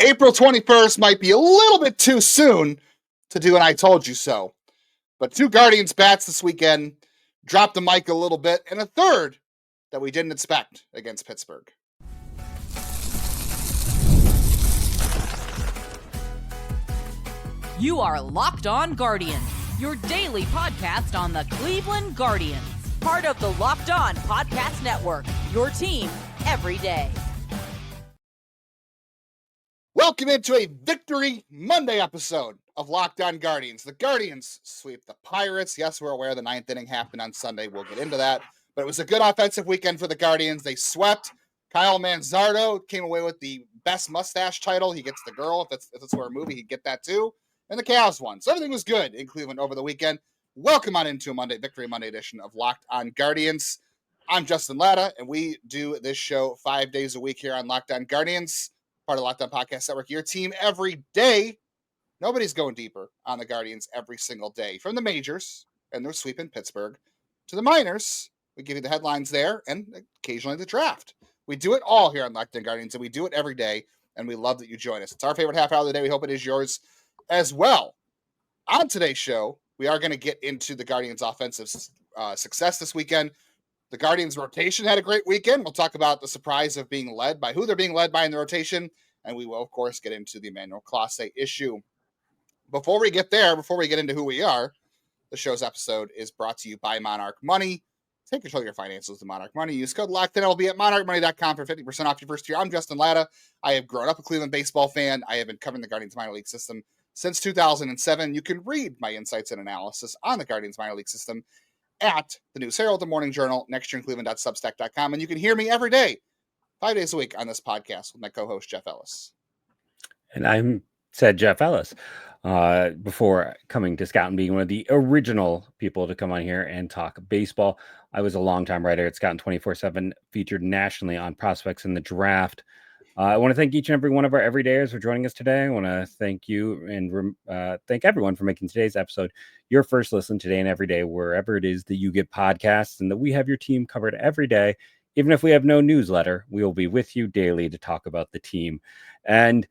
April 21st might be a little bit too soon to do an I told you so. But 2 Guardians bats this weekend, dropped the mic a little bit, and a third that we didn't expect against Pittsburgh. You are Locked On Guardians, your daily podcast on the Cleveland Guardians. Part of the Locked On Podcast Network, your team every day. Welcome into a Victory Monday episode of Locked On Guardians. The Guardians sweep the Pirates. Yes, we're aware the 9th inning happened on Sunday. We'll get into that. But it was a good offensive weekend for the Guardians. They swept. Kyle Manzardo came away with the best mustache title. He gets the girl. If it's for a movie, he'd get that too. And the Cavs won. So everything was good in Cleveland over the weekend. Welcome on into a Victory Monday edition of Locked On Guardians. I'm Justin Latta, and we do this show 5 days a week here on Locked On Guardians, part of Locked On Podcast Network, your team every day. Nobody's going deeper on the Guardians every single day. From the majors, and they're sweeping Pittsburgh, to the minors, we give you the headlines there, and occasionally the draft. We do it all here on Locked On Guardians, and we do it every day, and we love that you join us. It's our favorite half hour of the day. We hope it is yours as well. On today's show, we are going to get into the Guardians' offensive success this weekend. The Guardians' rotation had a great weekend. We'll talk about the surprise of being led by who they're being led by in the rotation, and we will, of course, get into the Emmanuel Clase issue. Before we get there, before we get into who we are, the show's episode is brought to you by Monarch Money. Take control of your finances with Monarch Money. Use code LOCKEDIN at monarchmoney.com for 50% off your first year. I'm Justin Latta. I have grown up a Cleveland baseball fan. I have been covering the Guardians minor league system since 2007. You can read my insights and analysis on the Guardians minor league system at the News Herald, the Morning Journal, nextyearincleveland.substack.com. And you can hear me every day, 5 days a week on this podcast with my co-host, Jeff Ellis. And I said Jeff Ellis before coming to Scout and being one of the original people to come on here and talk baseball. I was a longtime writer at Scout and 24/7, featured nationally on prospects in the draft. I want to thank each and every one of our everydayers for joining us today. I want to thank you and thank everyone for making today's episode your first listen today and every day, wherever it is that you get podcasts, and that we have your team covered every day. Even if we have no newsletter, we will be with you daily to talk about the team. And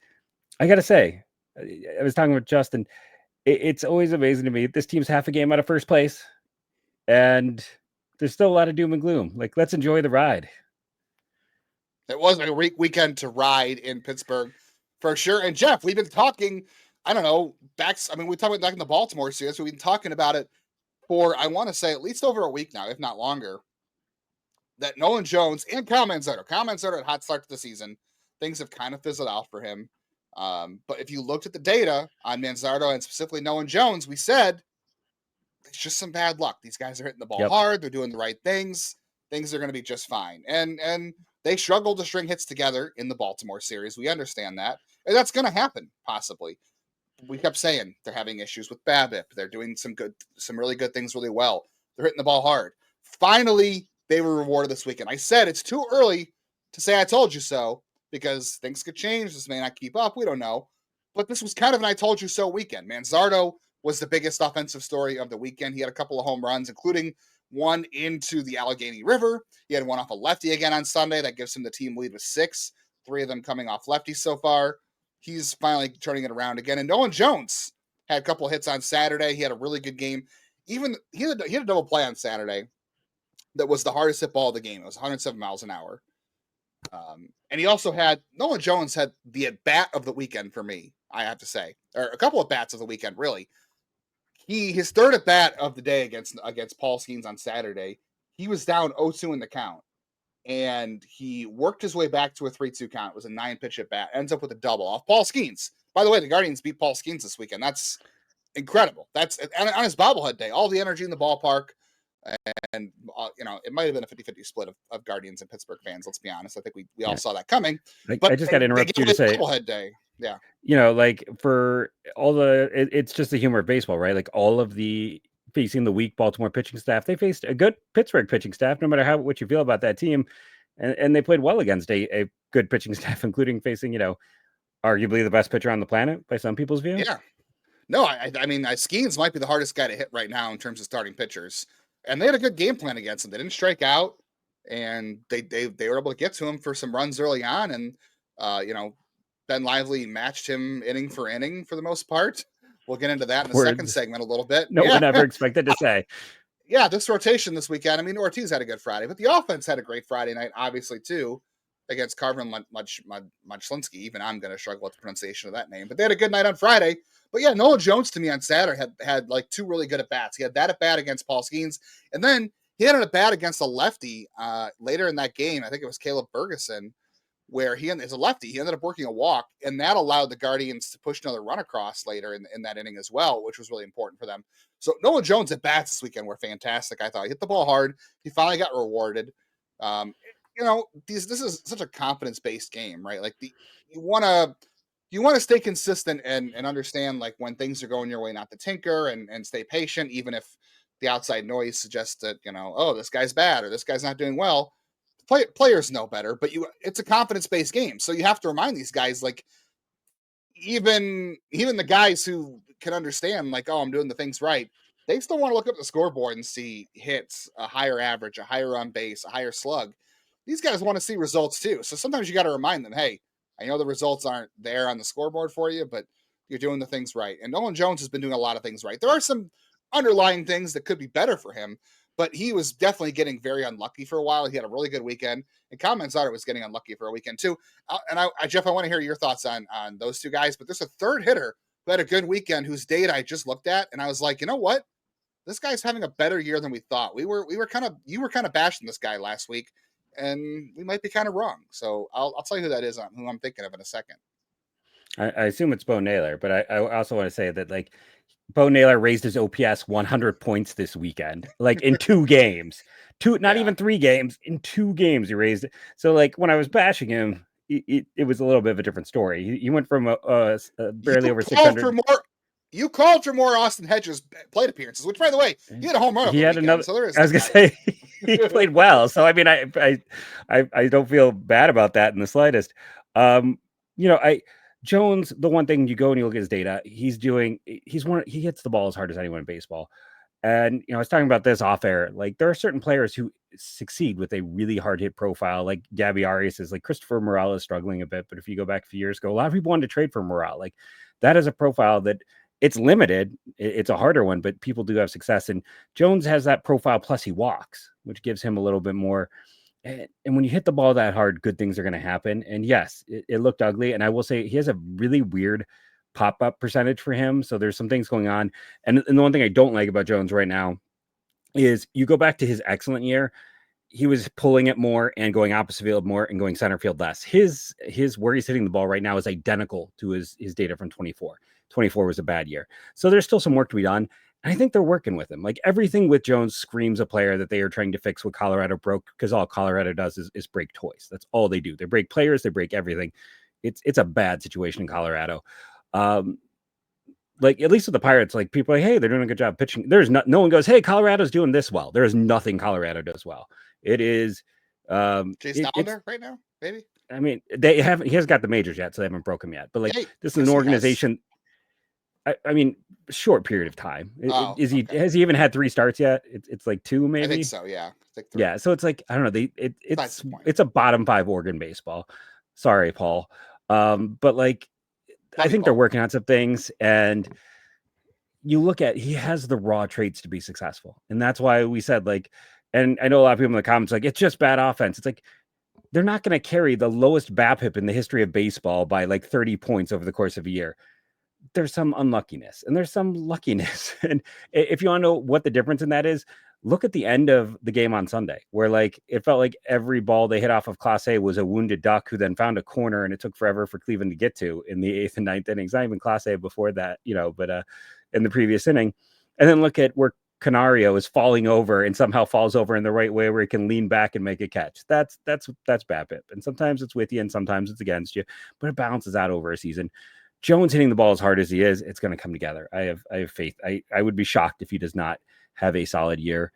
I got to say, I was talking with Justin, it's always amazing to me. This team's half a game out of first place, and there's still a lot of doom and gloom. Like, let's enjoy the ride. It was a weekend to ride in Pittsburgh for sure. And Jeff, we've been talking, we talked about back in the Baltimore series. So we've been talking about it for, I want to say, at least over a week now, if not longer, that Nolan Jones and Kyle Manzardo had a hot start to the season. Things have kind of fizzled out for him. But if you looked at the data on Manzardo and specifically Nolan Jones, we said it's just some bad luck. These guys are hitting the ball hard. They're doing the right things. Things are going to be just fine. And they struggled to string hits together in the Baltimore series. We understand that. And that's going to happen, possibly. We kept saying they're having issues with BABIP. They're doing some really good things really well. They're hitting the ball hard. Finally, they were rewarded this weekend. I said it's too early to say I told you so, because things could change. This may not keep up. We don't know. But this was kind of an I told you so weekend. Manzardo was the biggest offensive story of the weekend. He had a couple of home runs, including one into the Allegheny River. He had one off a lefty again on Sunday. That gives him the team lead with 6, 3 of them coming off lefties so far. He's finally turning it around again. And Nolan Jones had a couple of hits on Saturday. He had a really good game. He had a double play on Saturday that was the hardest hit ball of the game. It was 107 miles an hour. And he also Nolan Jones had the at-bat of the weekend for me, I have to say. Or a couple of bats of the weekend, really. His third at-bat of the day against Paul Skeens on Saturday, he was down 0-2 in the count. And he worked his way back to a 3-2 count. It was a 9-pitch at-bat. Ends up with a double off Paul Skeens. By the way, the Guardians beat Paul Skeens this weekend. That's incredible. That's on his bobblehead day. All the energy in the ballpark. And, it might have been a 50-50 split of Guardians and Pittsburgh fans. Let's be honest. I think we all saw that coming. But I just got to interrupt you to say, bobblehead day. Yeah. For all it's just the humor of baseball, right? Like, all of the facing the weak Baltimore pitching staff, they faced a good Pittsburgh pitching staff, no matter what you feel about that team. And they played well against a good pitching staff, including facing, arguably the best pitcher on the planet by some people's view. Yeah. No, I mean, Skeens might be the hardest guy to hit right now in terms of starting pitchers. And they had a good game plan against him. They didn't strike out, and they were able to get to him for some runs early on. And, Ben Lively matched him inning for inning for the most part. We'll get into that in the Words second segment a little bit. no one ever expected to say. Yeah, this rotation this weekend. I mean, Ortiz had a good Friday, but the offense had a great Friday night, obviously, too, against Carvin Mudschlinski. Even I'm going to struggle with the pronunciation of that name, but they had a good night on Friday. But yeah, Nolan Jones to me on Saturday had like two really good at-bats. He had that at-bat against Paul Skeens, and then he had an at-bat against a lefty later in that game. I think it was Caleb Ferguson, where as a lefty, he ended up working a walk, and that allowed the Guardians to push another run across later in that inning as well, which was really important for them. So Nolan Jones at bats this weekend were fantastic. I thought he hit the ball hard. He finally got rewarded. This is such a confidence-based game, right? Like you want to stay consistent and understand like when things are going your way, not to tinker and stay patient, even if the outside noise suggests that, oh, this guy's bad or this guy's not doing well. Players know better, but it's a confidence-based game. So you have to remind these guys, like, even the guys who can understand, like, oh, I'm doing the things right, they still want to look up the scoreboard and see hits, a higher average, a higher on base, a higher slug. These guys want to see results too. So sometimes you got to remind them, hey, I know the results aren't there on the scoreboard for you, but you're doing the things right. And Nolan Jones has been doing a lot of things right. There are some underlying things that could be better for him, but he was definitely getting very unlucky for a while. He had a really good weekend, and Kyle Manzardo was getting unlucky for a weekend too. Jeff, I want to hear your thoughts on those two guys, but there's a third hitter who had a good weekend whose data I just looked at, and I was like, you know what? This guy's having a better year than we thought. You were kind of bashing this guy last week, and we might be kind of wrong. So I'll tell you who that is, who I'm thinking of in a second. I assume it's Bo Naylor, but I also want to say that like Bo Naylor raised his OPS 100 points this weekend, like in 2 games, not even 3 games, in 2 games he raised it. So like when I was bashing him, it was a little bit of a different story. He went from barely over 600. You called for more Austin Hedges plate appearances, which, by the way, he had a home run. He had another. So I was gonna say he played well. So I mean, I don't feel bad about that in the slightest. Jones, the one thing you go and you look at his data, he hits the ball as hard as anyone in baseball. And, I was talking about this off air. Like there are certain players who succeed with a really hard hit profile. Like Gabby Arias is like Christopher Morel is struggling a bit. But if you go back a few years ago, a lot of people wanted to trade for Morel. Like that is a profile that it's limited. It's a harder one, but people do have success. And Jones has that profile. Plus he walks, which gives him a little bit more. And when you hit the ball that hard, good things are going to happen. And yes, it looked ugly. And I will say he has a really weird pop-up percentage for him. So there's some things going on. And the one thing I don't like about Jones right now is you go back to his excellent year. He was pulling it more and going opposite field more and going center field less. His where he's hitting the ball right now is identical to his data from 24. 24 was a bad year. So there's still some work to be done. And I think they're working with him. Like everything with Jones screams a player that they are trying to fix what Colorado broke, because all Colorado does is break toys. That's all they do. They break players. They break everything. It's a bad situation in Colorado. Like at least with the Pirates, like people are like, hey, they're doing a good job pitching. There's no one goes, hey, Colorado's doing this well. There is nothing Colorado does well. It is Jason Allender right now, maybe. I mean, he hasn't got the majors yet, so they haven't broke him yet. But like this is an organization. I mean, short period of time. Has he even had 3 starts yet? It's like 2 maybe. I think so. Yeah. Yeah. So it's like I don't know. It's a bottom 5 Oregon baseball. Sorry, Paul. But like I think they're working on some things, and you look at he has the raw traits to be successful, and that's why we said like. And I know a lot of people in the comments like it's just bad offense. It's like they're not going to carry the lowest BABIP in the history of baseball by like 30 points over the course of a year. There's some unluckiness and there's some luckiness. And if you want to know what the difference in that is, look at the end of the game on Sunday, where like it felt like every ball they hit off of Clase was a wounded duck who then found a corner, and it took forever for Cleveland to get to in the 8th and 9th innings. Not even Clase before that, but in the previous inning. And then look at where Canario is falling over and somehow falls over in the right way where he can lean back and make a catch. That's BABIP. And sometimes it's with you and sometimes it's against you, but it balances out over a season. Jones hitting the ball as hard as he is, it's going to come together. I have faith. I would be shocked if he does not have a solid year.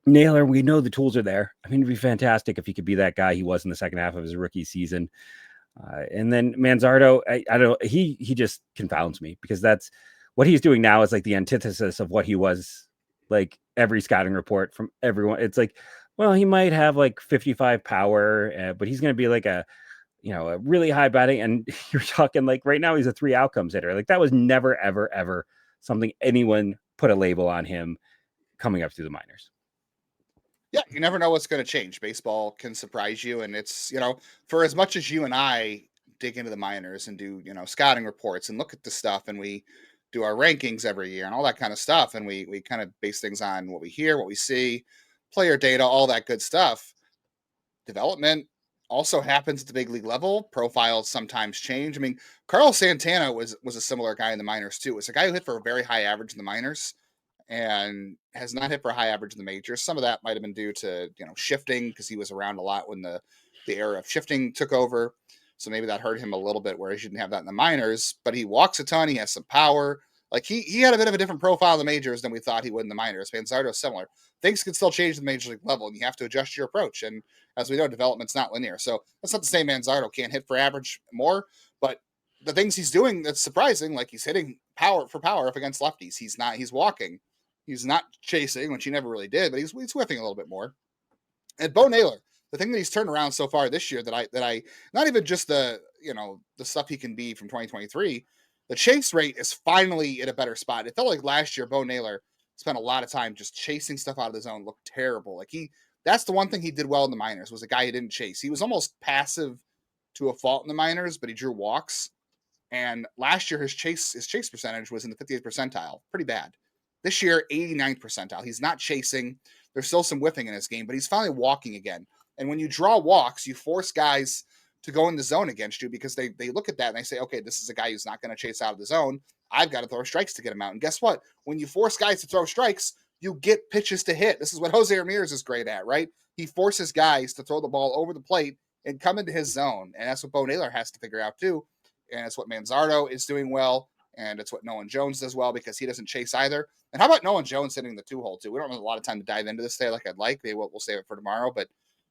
Naylor, we know the tools are there. I mean, it'd be fantastic if he could be that guy he was in the second half of his rookie season. And then Manzardo, I don't know. He just confounds me, because that's what he's doing now is like the antithesis of what he was like every scouting report from everyone. It's like, well, he might have like 55 power, but he's going to be like a a really high batting, and you're talking like right now he's a 3 outcomes hitter. Like that was never, ever, ever something anyone put a label on him coming up through the minors. Yeah, you never know what's going to change. Baseball can surprise you, and it's, for as much as you and I dig into the minors and do, scouting reports and look at the stuff, and we do our rankings every year and all that kind of stuff, and we kind of base things on what we hear, what we see, player data, all that good stuff. Development also happens at the big league level. Profiles sometimes change. I mean, Carlos Santana was a similar guy in the minors too. It was a guy who hit for a very high average in the minors and has not hit for a high average in the majors. Some of that might have been due to, shifting, because he was around a lot when the era of shifting took over. So maybe that hurt him a little bit, where he didn't have that in the minors, but he walks a ton. He has some power. Like he had a bit of a different profile in the majors than we thought he would in the minors. Manzardo is similar. Things can still change at the major league level, and you have to adjust your approach. And as we know, development's not linear. So that's not to say Manzardo can't hit for average more, but the things he's doing that's surprising, like he's hitting power for power up against lefties. He's walking. He's not chasing, which he never really did, but he's whiffing a little bit more. And Bo Naylor, the thing that he's turned around so far this year that I not even just the stuff he can be from 2023, the chase rate is finally at a better spot. It felt like last year Bo Naylor spent a lot of time just chasing stuff out of the zone, looked terrible. Like that's the one thing he did well in the minors, was a guy who didn't chase. He was almost passive to a fault in the minors, but he drew walks. And last year his chase percentage was in the 58th percentile, pretty bad. This year, 89th percentile. He's not chasing. There's still some whiffing in his game, but he's finally walking again. And when you draw walks, you force guys to go in the zone against you, because they look at that and they say, okay, this is a guy who's not going to chase out of the zone. I've got to throw strikes to get him out. And guess what? When you force guys to throw strikes, you get pitches to hit. This is what Jose Ramirez is great at, right? He forces guys to throw the ball over the plate and come into his zone. And that's what Bo Naylor has to figure out too. And it's what Manzardo is doing well. And it's what Nolan Jones does well, because he doesn't chase either. And how about Nolan Jones hitting the 2-hole too? We don't have a lot of time to dive into this today like I'd like. Maybe we'll save it for tomorrow. But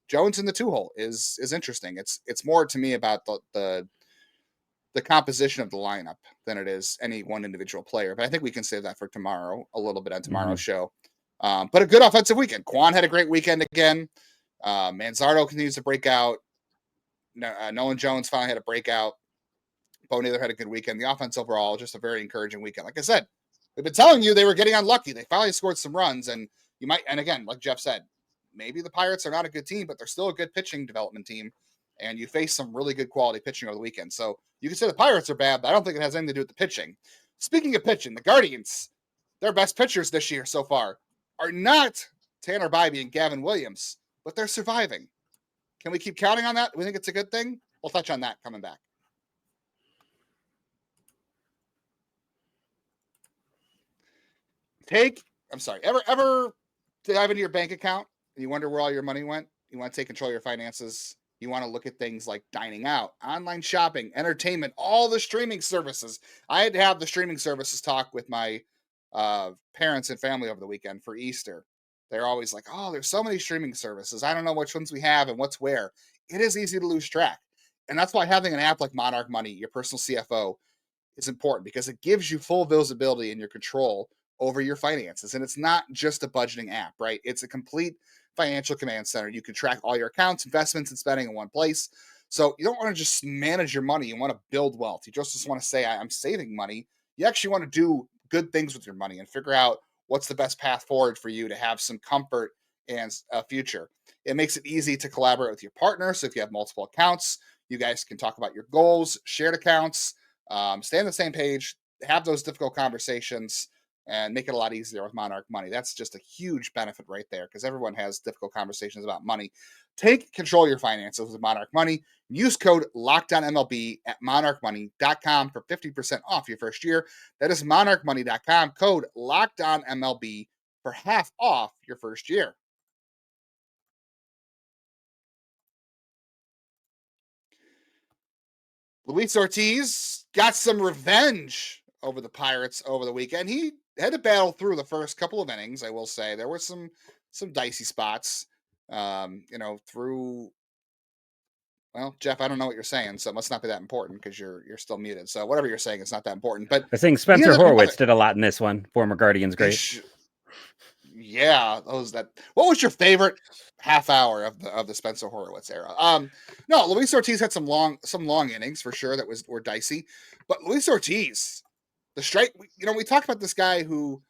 Jones in the 2-hole is interesting. It's more to me about the composition of the lineup than it is any one individual player. But I think we can save that for tomorrow, a little bit on tomorrow's show. But a good offensive weekend. Quan had a great weekend again. Manzardo continues to break out. Nolan Jones finally had a breakout. Bo Naylor had a good weekend. The offense overall, just a very encouraging weekend. Like I said, we've been telling you they were getting unlucky. They finally scored some runs, and again, like Jeff said, maybe the Pirates are not a good team, but they're still a good pitching development team, and you face some really good quality pitching over the weekend. So you can say the Pirates are bad, but I don't think it has anything to do with the pitching. Speaking of pitching, the Guardians, their best pitchers this year so far are not Tanner Bybee and Gavin Williams, but they're surviving. Can we keep counting on that? Do we think it's a good thing? We'll touch on that coming back. Ever dive into your bank account and you wonder where all your money went? You want to take control of your finances. You want to look at things like dining out, online shopping, entertainment, all the streaming services. I had to have the streaming services talk with my parents and family over the weekend for Easter. They're always like, oh, there's so many streaming services. I don't know which ones we have and what's where. It is easy to lose track. And that's why having an app like Monarch Money, your personal CFO, is important, because it gives you full visibility and your control over your finances. And it's not just a budgeting app, right? It's a complete financial command center. You can track all your accounts, investments, and spending in one place. So you don't want to just manage your money. You want to build wealth. You just want to say, I'm saving money. You actually want to do good things with your money and figure out what's the best path forward for you to have some comfort and a future. It makes it easy to collaborate with your partner. So if you have multiple accounts, you guys can talk about your goals, shared accounts, stay on the same page, have those difficult conversations, and make it a lot easier with Monarch Money. That's just a huge benefit right there, because everyone has difficult conversations about money. Take control of your finances with Monarch Money. Use code LOCKEDONMLB at monarchmoney.com for 50% off your first year. That is monarchmoney.com, code LOCKEDONMLB for half off your first year. Luis Ortiz got some revenge over the Pirates over the weekend. He had to battle through the first couple of innings, I will say. There were some dicey spots, through. Well, Jeff, I don't know what you're saying, so it must not be that important, because you're still muted. So whatever you're saying, it's not that important. But I think Spencer Horwitz did a lot in this one. Former Guardians great. Yeah, what was your favorite half hour of the Spencer Horwitz era. No, Luis Ortiz had some long innings for sure that were dicey, but Luis Ortiz, the strike, we talked about this guy who,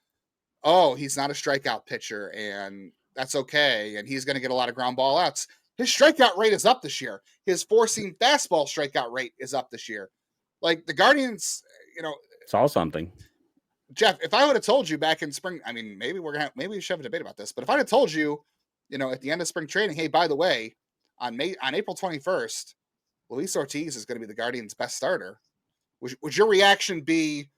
he's not a strikeout pitcher and that's okay, and he's going to get a lot of ground ball outs. His strikeout rate is up this year. His four-seam fastball strikeout rate is up this year. Like the Guardians, it's all something. Jeff, if I would have told you back in spring, I mean, maybe we should have a debate about this, but if I had told you, at the end of spring training, hey, by the way, on April 21st, Luis Ortiz is going to be the Guardians' best starter, would your reaction be,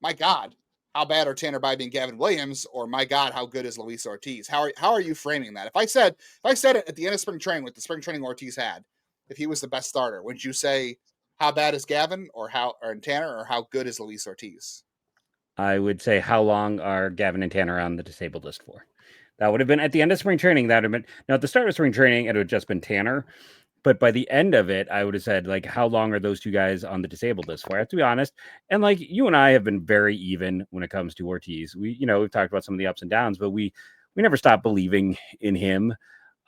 my God, how bad are Tanner Bybee and Gavin Williams, or my God, how good is Luis Ortiz? How are you framing that? If I said it at the end of spring training with the spring training Ortiz had, if he was the best starter, would you say how bad is Gavin or Tanner, or how good is Luis Ortiz? I would say, how long are Gavin and Tanner on the disabled list for? That would have been at the end of spring training. That would have been, now at the start of spring training, it would have just been Tanner. But by the end of it, I would have said, like, how long are those two guys on the disabled list for? I have to be honest. And like, you and I have been very even when it comes to Ortiz. We've talked about some of the ups and downs, but we never stopped believing in him.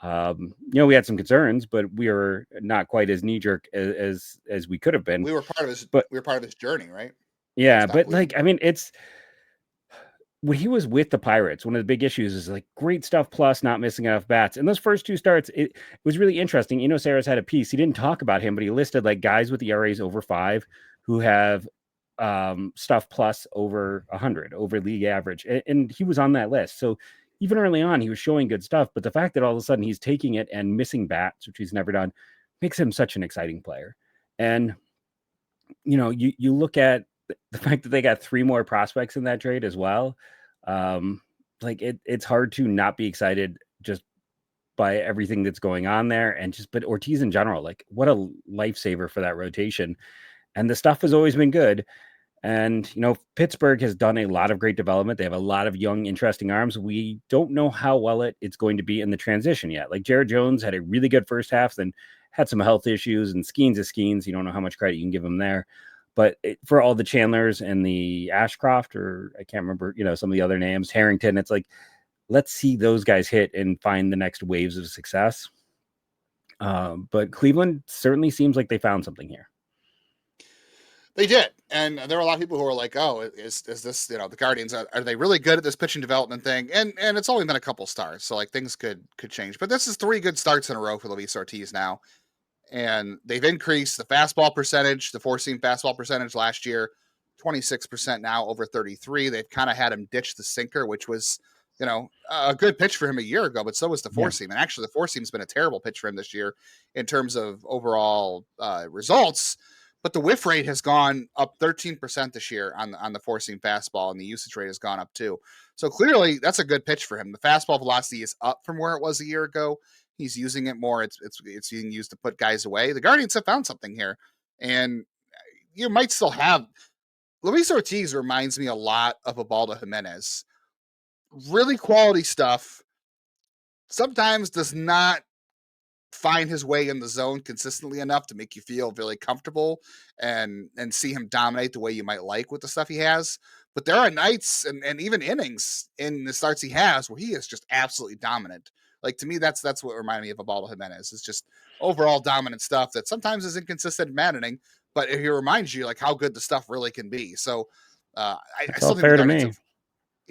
We had some concerns, but we were not quite as knee jerk as we could have been. We were part of his journey, right? Yeah. But like, I mean, it's, when he was with the Pirates, one of the big issues is like great stuff plus not missing enough bats. And those first two starts, it was really interesting. Sarah's had a piece. He didn't talk about him, but he listed like guys with ERAs over 5 who have stuff plus over 100, over league average. And he was on that list. So even early on, he was showing good stuff. But the fact that all of a sudden he's taking it and missing bats, which he's never done, makes him such an exciting player. And, you look at the fact that they got 3 more prospects in that trade as well. It's hard to not be excited just by everything that's going on there, but Ortiz in general, like, what a lifesaver for that rotation. And the stuff has always been good. And, Pittsburgh has done a lot of great development. They have a lot of young, interesting arms. We don't know how well it's going to be in the transition yet. Like, Jared Jones had a really good first half, then had some health issues, and Skeens is Skeens. You don't know how much credit you can give him there. But for all the Chandlers and the Ashcroft, or I can't remember, some of the other names, Harrington, it's like, let's see those guys hit and find the next waves of success. But Cleveland certainly seems like they found something here. They did. And there are a lot of people who are like, oh, is this, the Guardians, are they really good at this pitching development thing? And it's only been a couple starts, so like things could change. But this is 3 good starts in a row for Luis Ortiz now. And they've increased the fastball percentage, the 4-seam fastball percentage last year, 26% now, over 33. They've kind of had him ditch the sinker, which was, a good pitch for him a year ago, but so was the 4-seam. And actually the 4-seam's been a terrible pitch for him this year in terms of overall results. But the whiff rate has gone up 13% this year on the 4-seam fastball, and the usage rate has gone up too. So clearly that's a good pitch for him. The fastball velocity is up from where it was a year ago. He's using it more. It's being used to put guys away. The Guardians have found something here, and you might still have. Luis Ortiz reminds me a lot of Ubaldo Jimenez. Really quality stuff. Sometimes does not find his way in the zone consistently enough to make you feel really comfortable and see him dominate the way you might like with the stuff he has. But there are nights and even innings in the starts he has where he is just absolutely dominant. Like, to me, that's what reminded me of Ubaldo Jimenez. It's just overall dominant stuff that sometimes is inconsistent and maddening, but it reminds you like how good the stuff really can be. So I still think fair to me.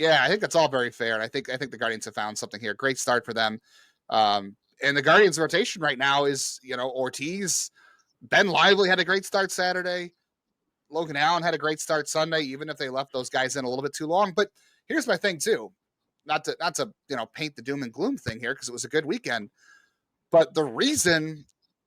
I think that's all very fair. And I think the Guardians have found something here. Great start for them. And the Guardians rotation right now is, Ortiz. Ben Lively had a great start Saturday. Logan Allen had a great start Sunday, even if they left those guys in a little bit too long. But here's my thing too. Not to paint the doom and gloom thing here, because it was a good weekend. But the reason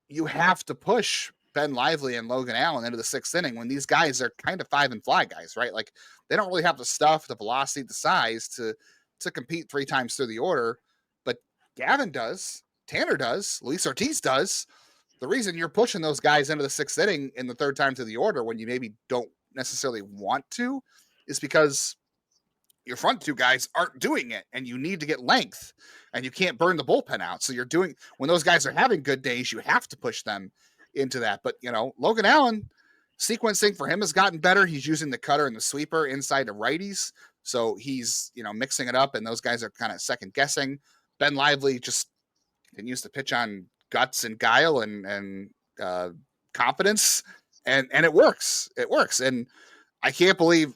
you have to push Ben Lively and Logan Allen into the 6th inning when these guys are kind of 5 and fly guys, right? Like, they don't really have the stuff, the velocity, the size to compete 3 times through the order. But Gavin does, Tanner does, Luis Ortiz does. The reason you're pushing those guys into the 6th inning in the 3rd time through the order when you maybe don't necessarily want to is because your front 2 guys aren't doing it, and you need to get length, and you can't burn the bullpen out. So when those guys are having good days, you have to push them into that. But, Logan Allen, sequencing for him has gotten better. He's using the cutter and the sweeper inside of righties. So he's, mixing it up, and those guys are kind of second guessing. Ben Lively just continues to pitch on guts and guile and confidence, and it works. It works, and I can't believe.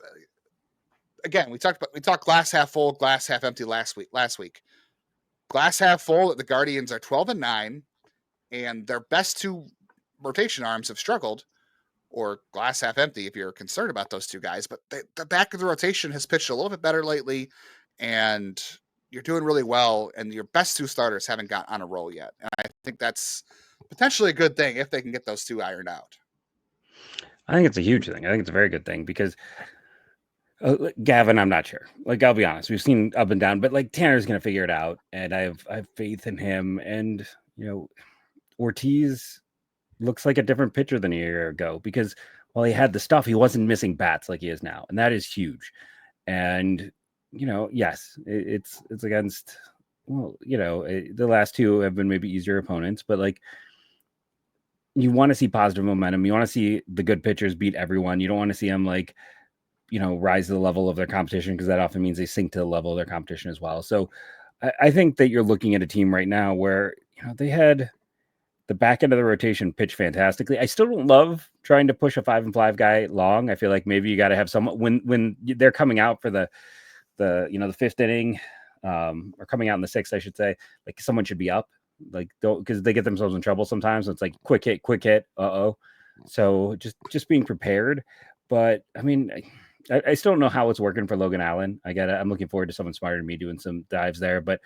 Again, we talked glass half full, glass half empty last week. Glass half full. The Guardians are 12-9, and their best two rotation arms have struggled. Or glass half empty if you're concerned about those two guys. But the back of the rotation has pitched a little bit better lately, and you're doing really well. And your best two starters haven't got on a roll yet. And I think that's potentially a good thing if they can get those two ironed out. I think it's a huge thing. I think it's a very good thing because Gavin, I'm not sure. Like, I'll be honest, we've seen up and down, but like Tanner's going to figure it out, and I have faith in him. And Ortiz looks like a different pitcher than a year ago because while he had the stuff, he wasn't missing bats like he is now, and that is huge. And yes, it's against the last two have been maybe easier opponents, but like you want to see positive momentum. You want to see the good pitchers beat everyone. You don't want to see them like rise to the level of their competition, because that often means they sink to the level of their competition as well. So I think that you're looking at a team right now where they had the back end of the rotation pitch fantastically. I still don't love trying to push a 5-5 guy long. I feel like maybe you got to have someone when they're coming out for the fifth inning, or coming out in the sixth, I should say. Like, someone should be up. Like, don't, because they get themselves in trouble sometimes. So it's like quick hit. So just being prepared. But I mean, I still don't know how it's working for Logan Allen. I'm looking forward to someone smarter than me doing some dives there. But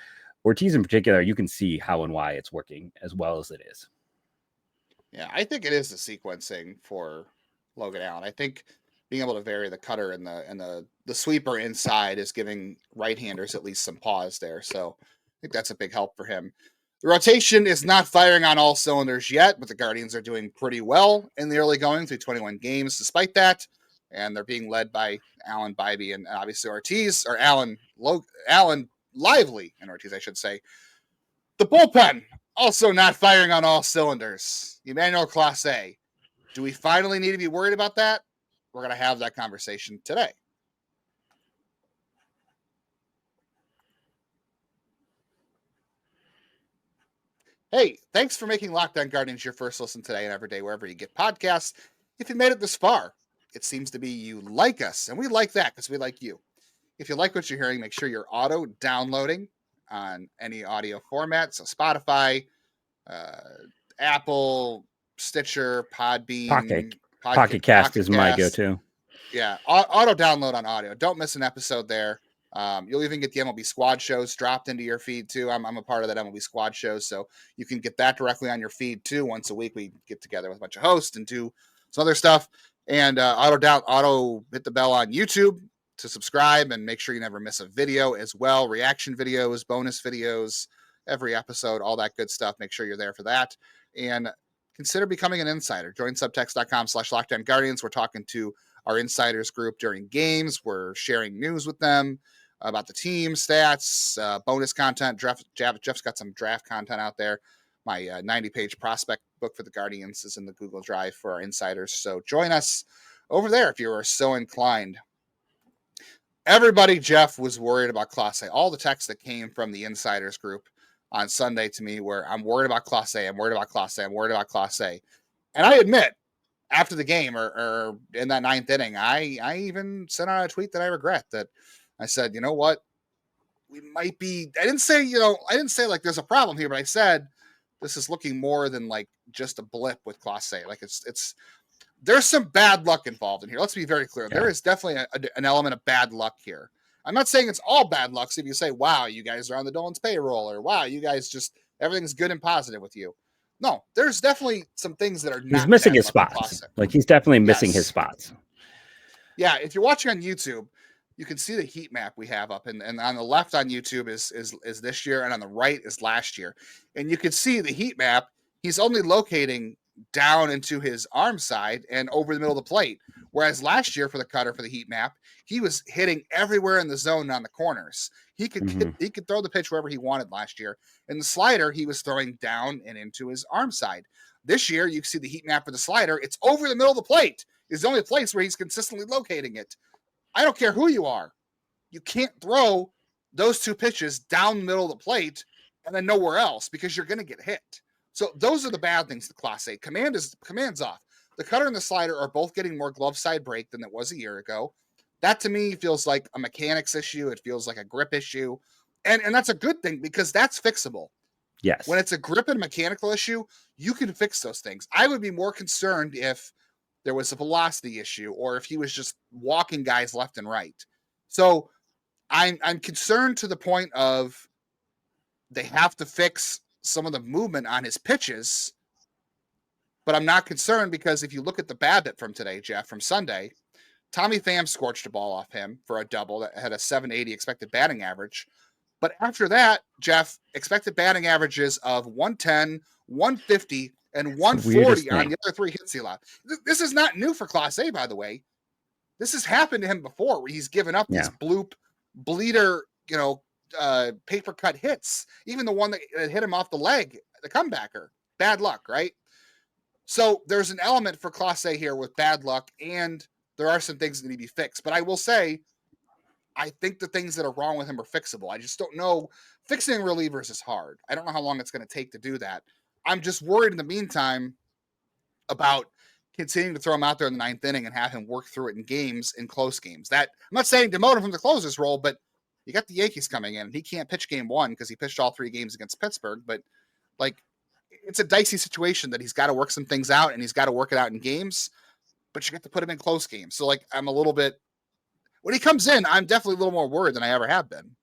Ortiz in particular, you can see how and why it's working as well as it is. Yeah, I think it is the sequencing for Logan Allen. I think being able to vary the cutter and the sweeper inside is giving right-handers at least some pause there. So I think that's a big help for him. The rotation is not firing on all cylinders yet, but the Guardians are doing pretty well in the early going through 21 games despite that. And they're being led by Allen, Bieber, and obviously Ortiz, or Allen Lively and Ortiz, I should say. The bullpen also not firing on all cylinders. Emmanuel Clase. Do we finally need to be worried about that? We're going to have that conversation today. Hey, thanks for making Locked On Guardians your first listen today and every day, wherever you get podcasts. If you made it this far, it seems to be you like us, and we like that because we like you. If you like what you're hearing, make sure you're auto-downloading on any audio format, so Spotify, Apple, Stitcher, Podbean. Pocket Cast is my go-to. Yeah, auto-download on audio. Don't miss an episode there. You'll even get the MLB Squad shows dropped into your feed, too. I'm a part of that MLB Squad show, so you can get that directly on your feed, too. Once a week, we get together with a bunch of hosts and do some other stuff. And auto hit the bell on YouTube to subscribe and make sure you never miss a video as well. Reaction videos, bonus videos, every episode, all that good stuff. Make sure you're there for that. And consider becoming an insider. Join subtext.com/LockedOnGuardians. We're talking to our insiders group during games. We're sharing news with them about the team, stats, bonus content. Jeff's got some draft content out there. My 90-page prospect book for the Guardians is in the Google Drive for our insiders. So join us over there if you are so inclined. Everybody, Jeff, was worried about Clase. All the texts that came from the insiders group on Sunday to me were, I'm worried about Clase. I'm worried about Clase. I'm worried about Clase. And I admit, after the game or in that ninth inning, I even sent out a tweet that I regret, that I said, you know what? We might be, I didn't say like there's a problem here, but I said, this is looking more than like just a blip with Clase. Like there's some bad luck involved in here. Let's be very clear. Yeah. There is definitely an element of bad luck here. I'm not saying it's all bad luck. So if you say, wow, you guys are on the Dolan's payroll, or wow, you guys just, everything's good and positive with you. No, there's definitely some things that are not. He's missing his spots. Like, he's definitely missing his spots. Yeah. If you're watching on YouTube, you can see the heat map we have up, and on the left on YouTube is this year, and on the right is last year. And you can see the heat map. He's only locating down into his arm side and over the middle of the plate. Whereas last year for the cutter for the heat map, he was hitting everywhere in the zone and on the corners. He could he could throw the pitch wherever he wanted last year. And the slider, he was throwing down and into his arm side. This year, you can see the heat map for the slider. It's over the middle of the plate. It's the only place where he's consistently locating it. I don't care who you are. You can't throw those two pitches down the middle of the plate and then nowhere else because you're going to get hit. So those are the bad things to Clase. Command's off. The cutter and the slider are both getting more glove side break than it was a year ago. That to me feels like a mechanics issue. It feels like a grip issue. And that's a good thing because that's fixable. Yes. When it's a grip and mechanical issue, you can fix those things. I would be more concerned if there was a velocity issue or if he was just walking guys left and right. So I'm concerned to the point of they have to fix some of the movement on his pitches, but I'm not concerned because if you look at the BABIP from today, Jeff, from Sunday, Tommy Pham scorched a ball off him for a double that had a 780 expected batting average. But after that, Jeff, expected batting averages of 110, 150, and 140 on the other three hits he allowed. This is not new for Clase, by the way. This has happened to him before where he's given up these bloop, bleeder, paper cut hits. Even the one that hit him off the leg, the comebacker. Bad luck, right? So there's an element for Clase here with bad luck, and there are some things that need to be fixed. But I will say, I think the things that are wrong with him are fixable. I just don't know. Fixing relievers is hard. I don't know how long it's going to take to do that. I'm just worried in the meantime about continuing to throw him out there in the ninth inning and have him work through it in games, in close games. That I'm not saying demote him from the closer's role, but you got the Yankees coming in. He can't pitch game one because he pitched all 3 games against Pittsburgh. But it's a dicey situation that he's got to work some things out and he's got to work it out in games. But you got to put him in close games. So I'm a little bit. When he comes in, I'm definitely a little more worried than I ever have been,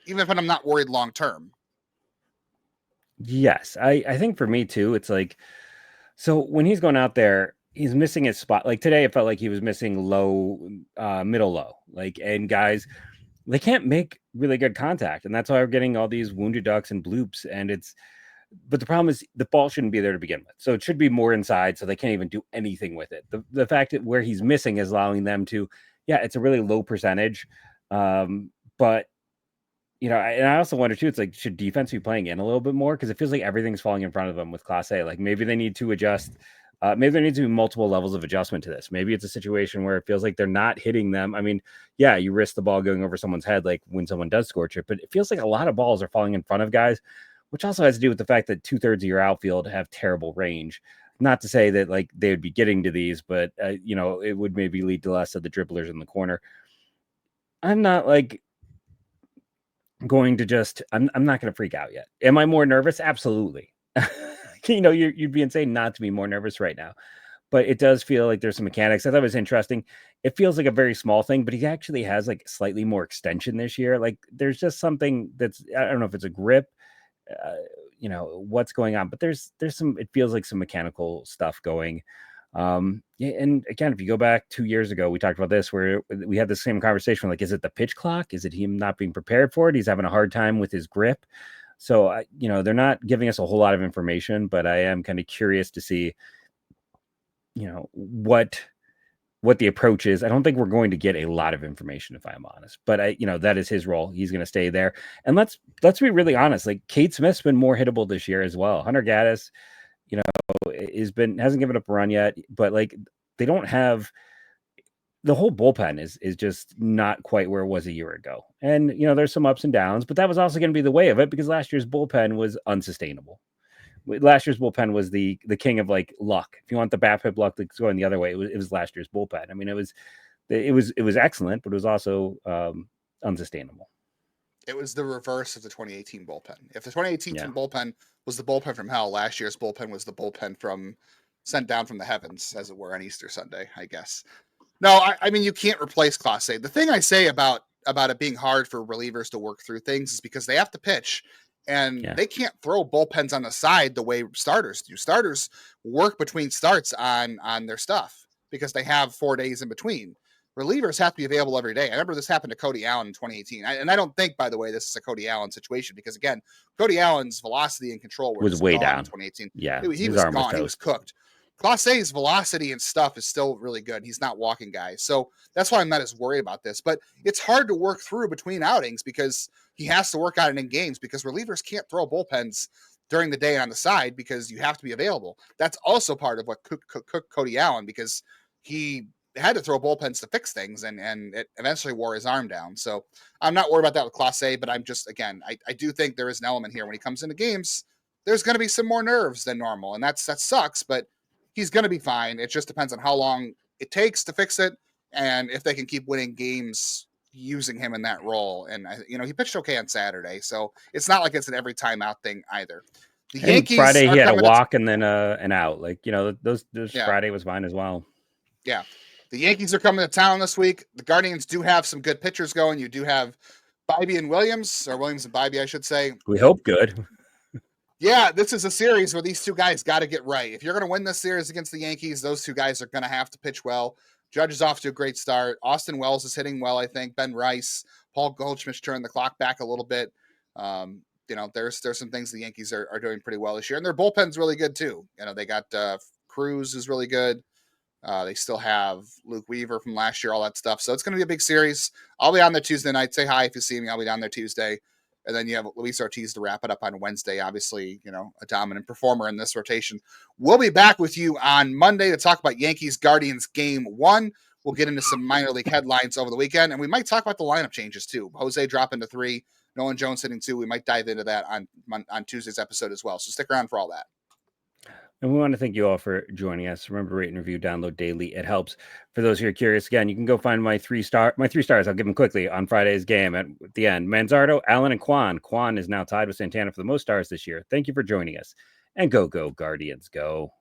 even if I'm not worried long term. Yes, I think for me too, it's so when he's going out there, he's missing his spot. Like today, it felt like he was missing low, middle low. And guys, they can't make really good contact, and that's why we're getting all these wounded ducks and bloops. But the problem is the ball shouldn't be there to begin with, so it should be more inside, so they can't even do anything with it. The fact that where he's missing is allowing them to. Yeah, it's a really low percentage. But, and I also wonder, too, it's should defense be playing in a little bit more? Because it feels like everything's falling in front of them with Clase. Maybe they need to adjust. Maybe there needs to be multiple levels of adjustment to this. Maybe it's a situation where it feels like they're not hitting them. I mean, yeah, you risk the ball going over someone's head, when someone does scorch it. But it feels like a lot of balls are falling in front of guys, which also has to do with the fact that 2/3 of your outfield have terrible range. Not to say that they would be getting to these, but it would maybe lead to less of the dribblers in the corner. I'm not going to just. I'm not going to freak out yet. Am I more nervous? Absolutely. You'd be insane not to be more nervous right now. But it does feel like there's some mechanics. I thought it was interesting. It feels like a very small thing, but he actually has slightly more extension this year. There's just something that's. I don't know if it's a grip. What's going on, but there's some, it feels like some mechanical stuff going. And again, if you go back 2 years ago, we talked about this where we had the same conversation. Is it the pitch clock? Is it him not being prepared for it? He's having a hard time with his grip. So, they're not giving us a whole lot of information, but I am kind of curious to see, what the approach is. I don't think we're going to get a lot of information, if I'm honest, but that is his role. He's going to stay there. And let's be really honest. Kate Smith's been more hittable this year as well. Hunter Gaddis, hasn't given up a run yet, but they don't have the whole bullpen is just not quite where it was a year ago. And, there's some ups and downs, but that was also going to be the way of it because last year's bullpen was unsustainable. Last year's bullpen was the king of luck. If you want the BABIP luck that's going the other way, it was last year's bullpen. I mean, it was excellent, but it was also unsustainable. It was the reverse of the 2018 bullpen. If the 2018 bullpen was the bullpen from hell, last year's bullpen was the bullpen sent down from the heavens, as it were, on Easter Sunday, I guess. No, I mean, you can't replace Clase. The thing I say about it being hard for relievers to work through things is because they have to pitch. And they can't throw bullpens on the side the way starters do. Starters work between starts on their stuff because they have 4 days in between. Relievers have to be available every day. I remember this happened to Cody Allen in 2018. And I don't think, by the way, this is a Cody Allen situation because, again, Cody Allen's velocity and control was way down in 2018. Yeah, he was gone. He was cooked. Clase's velocity and stuff is still really good. He's not walking guys. So that's why I'm not as worried about this. But it's hard to work through between outings because he has to work out it in games because relievers can't throw bullpens during the day on the side because you have to be available. That's also part of what cooked Cody Allen because he had to throw bullpens to fix things, and it eventually wore his arm down. So I'm not worried about that with Clase, but I'm just, again, I do think there is an element here when he comes into games, there's going to be some more nerves than normal, and that sucks, but he's going to be fine. It just depends on how long it takes to fix it, and if they can keep winning games using him in that role. And he pitched okay on Saturday, so it's not like it's an every time out thing either. The And Yankees Friday he had a coming walk and then an out. Like, those Yeah. Friday was fine as well. Yeah. The Yankees are coming to town this week. The Guardians do have some good pitchers going. You do have Bieber and Williams, or Williams and Bieber, I should say. We hope good. Yeah, this is a series where these two guys got to get right. If you're going to win this series against the Yankees, those two guys are going to have to pitch well. Judge is off to a great start. Austin Wells is hitting well, I think. Ben Rice, Paul Goldschmidt turned the clock back a little bit. There's some things the Yankees are doing pretty well this year, and their bullpen's really good too. They got Cruz is really good. They still have Luke Weaver from last year, all that stuff. So it's going to be a big series. I'll be on there Tuesday night. Say hi if you see me. I'll be down there Tuesday. And then you have Luis Ortiz to wrap it up on Wednesday. Obviously, a dominant performer in this rotation. We'll be back with you on Monday to talk about Yankees Guardians Game 1. We'll get into some minor league headlines over the weekend, and we might talk about the lineup changes too. Jose dropping to 3, Nolan Jones hitting 2. We might dive into that on Tuesday's episode as well. So stick around for all that. And we want to thank you all for joining us. Remember to rate and review, download daily. It helps. For those who are curious, again, you can go find my 3 stars. I'll give them quickly on Friday's game at the end. Manzardo, Allen, and Kwan. Kwan is now tied with Santana for the most stars this year. Thank you for joining us. And go Guardians, go.